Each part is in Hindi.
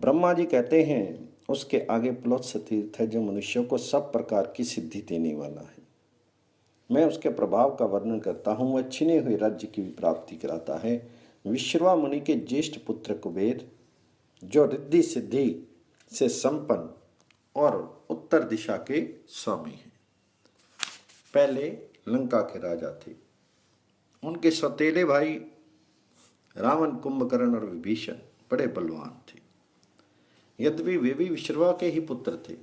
ब्रह्मा जी कहते हैं उसके आगे प्लुत्य तीर्थ है जो मनुष्यों को सब प्रकार की सिद्धि देने वाला है। मैं उसके प्रभाव का वर्णन करता हूँ। वह छिने हुए राज्य की भी प्राप्ति कराता है। विश्रवा मुनि के ज्येष्ठ पुत्र कुबेर जो रिद्धि सिद्धि से संपन्न और उत्तर दिशा के स्वामी हैं, पहले लंका के राजा थे। उनके सौतेले भाई रावण, कुंभकर्ण और विभीषण बड़े बलवान थे। यद्यपि वे भी विश्रवा के ही पुत्र थे,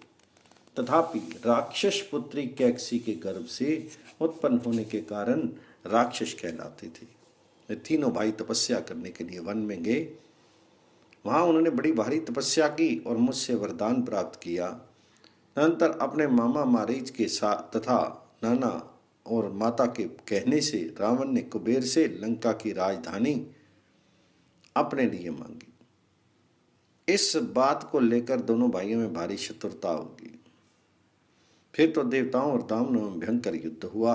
तथापि राक्षस पुत्री कैकसी के गर्भ से उत्पन्न होने के कारण राक्षस कहलाते थे। वे तीनों भाई तपस्या करने के लिए वन में गए। वहां उन्होंने बड़ी भारी तपस्या की और मुझसे वरदान प्राप्त किया। अनंतर अपने मामा मारीच के साथ तथा नाना और माता के कहने से रावण ने कुबेर से लंका की राजधानी अपने लिए मांगी। इस बात को लेकर दोनों भाइयों में भारी शत्रुता होगी। फिर तो देवताओं और दानवों में भयंकर युद्ध हुआ।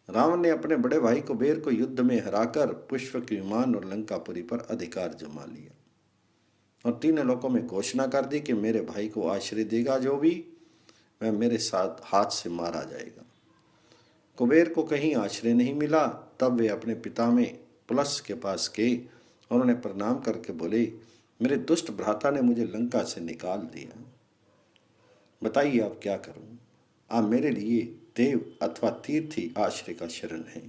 रावण ने अपने बड़े भाई कुबेर को युद्ध में हराकर पुष्पक विमान और लंकापुरी पर अधिकार जमा लिया और तीनों लोकों में घोषणा कर दी कि मेरे भाई को आश्रय देगा जो भी, वह मेरे साथ हाथ से मारा जाएगा। कुबेर को कहीं आश्रय नहीं मिला। तब वे अपने पिता में पुलस्त्य के पास गए और उन्हें प्रणाम करके बोले, मेरे दुष्ट भ्राता ने मुझे लंका से निकाल दिया, बताइए अब क्या करूं? आप मेरे लिए देव अथवा तीर्थ ही आश्रय का शरण है।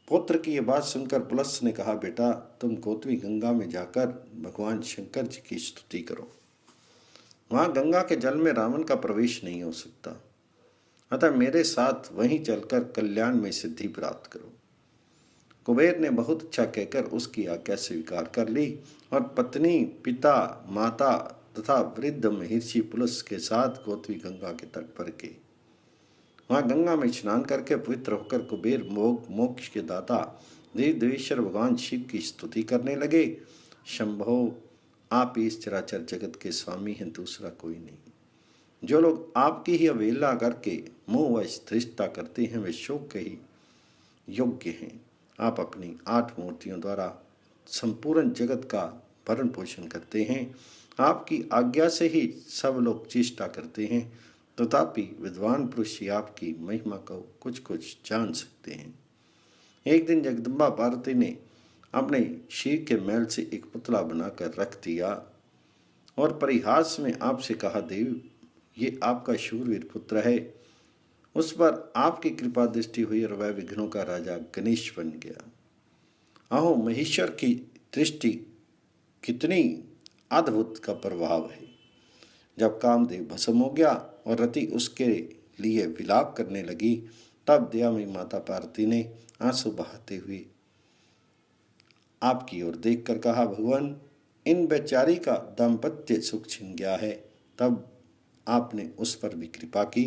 पुत्र की यह बात सुनकर पुलस्त्य ने कहा, बेटा तुम गोतवी गंगा में जाकर भगवान शंकर जी की स्तुति करो। वहां गंगा के जल में रावण का प्रवेश नहीं हो सकता, अतः मेरे साथ वहीं चलकर कल्याण में सिद्धि प्राप्त करो। कुबेर ने बहुत अच्छा कहकर उसकी आज्ञा स्वीकार कर ली और पत्नी, पिता, माता तथा वृद्ध महर्षि पुलस्त्य के साथ गोतवी गंगा के तट पर गए। वहां गंगा में स्नान करके पवित्र होकर कुबेर मोक्ष के दाता देवेश्वर भगवान शिव की स्तुति करने लगे। शंभो, आप इस चराचर जगत के स्वामी हैं, दूसरा कोई नहीं। जो लोग आपकी ही अवहेलना करके मोह व धृष्टता करते हैं वे शोक के ही योग्य हैं। आप अपनी 8 मूर्तियों द्वारा संपूर्ण जगत का भरण पोषण करते हैं। आपकी आज्ञा से ही सब लोग चेष्टा करते हैं, तथापि विद्वान पुरुष ही आपकी महिमा को कुछ कुछ जान सकते हैं। एक दिन जगदम्बा पार्वती ने अपने शीर के मैल से एक पुतला बनाकर रख दिया और परिहास में आपसे कहा, देव ये आपका शूरवीर पुत्र है। उस पर आपकी कृपा दृष्टि हुई और वह विघ्नों का राजा गणेश बन गया। अहो, महेश्वर की दृष्टि कितनी अद्भुत का प्रभाव है। जब कामदेव भस्म हो गया और रति उसके लिए विलाप करने लगी, तब दयामयी माता पार्वती ने आंसू बहाते हुए आपकी ओर देखकर कहा, भगवान इन बेचारी का दाम्पत्य सुख छिन गया है। तब आपने उस पर भी कृपा की।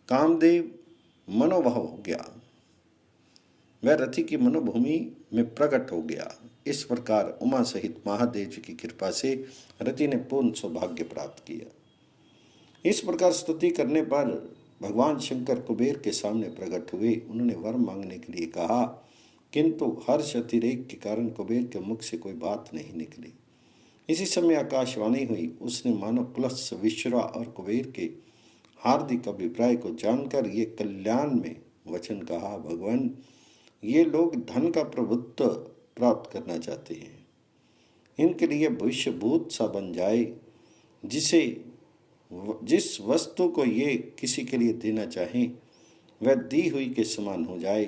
कामदेव मनोभाव हो गया, वह रति की मनोभूमि में प्रकट हो गया। इस प्रकार उमा सहित महादेव जी की कृपा से रति ने पूर्ण सौभाग्य प्राप्त किया। इस प्रकार स्तुति करने पर भगवान शंकर कुबेर के सामने प्रकट हुए। उन्होंने वर मांगने के लिए कहा, किंतु हर्ष अतिरेक के कारण कुबेर के मुख से कोई बात नहीं निकली। इसी समय आकाशवाणी हुई। उसने मानो पुलस्त्य, विश्रवा और कुबेर के हार्दिक अभिप्राय को जानकर ये कल्याण में वचन कहा, भगवान ये लोग धन का प्रभुत्व प्राप्त करना चाहते हैं। इनके लिए भविष्य भूत सा बन जाए, जिस वस्तु को ये किसी के लिए देना चाहें वह दी हुई के समान हो जाए,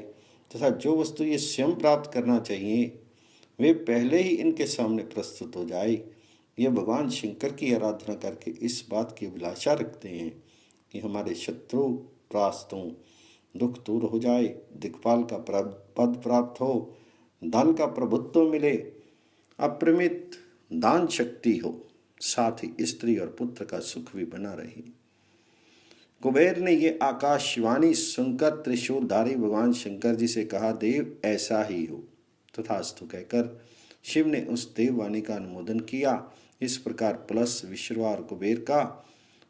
तथा जो वस्तु ये स्वयं प्राप्त करना चाहिए वे पहले ही इनके सामने प्रस्तुत हो जाए। ये भगवान शंकर की आराधना करके इस बात की अभिलाषा रखते हैं कि हमारे शत्रु परास्त हों, दुख दूर हो जाए, दिक्पाल का पद प्राप्त हो, धन का प्रभुत्व मिले, अपरिमित दान शक्ति हो, साथ ही स्त्री और पुत्र का सुख भी बना रहे। कुबेर ने ये आकाशवाणी सुनकर त्रिशूलधारी भगवान शंकर जी से कहा, देव ऐसा ही हो। तथास्तु कहकर शिव ने उस देववाणी का अनुमोदन किया। इस प्रकार पुलस्त्य, विश्रवा और कुबेर का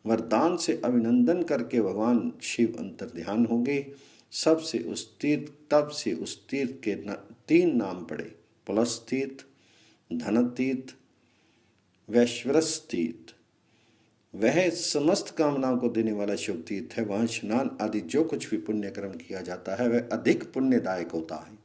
वरदान से अभिनंदन करके भगवान शिव अंतर्ध्यान हो गए। तब से उस तीर्थ के 3 नाम पड़े, पुलस्त्य तीर्थ, धन तीर्थ, वैश्वरस तीर्थ, वह समस्त कामनाओं को देने वाला शुभ तीर्थ है। वहाँ स्नान आदि जो कुछ भी पुण्य कर्म किया जाता है वह अधिक पुण्यदायक होता है।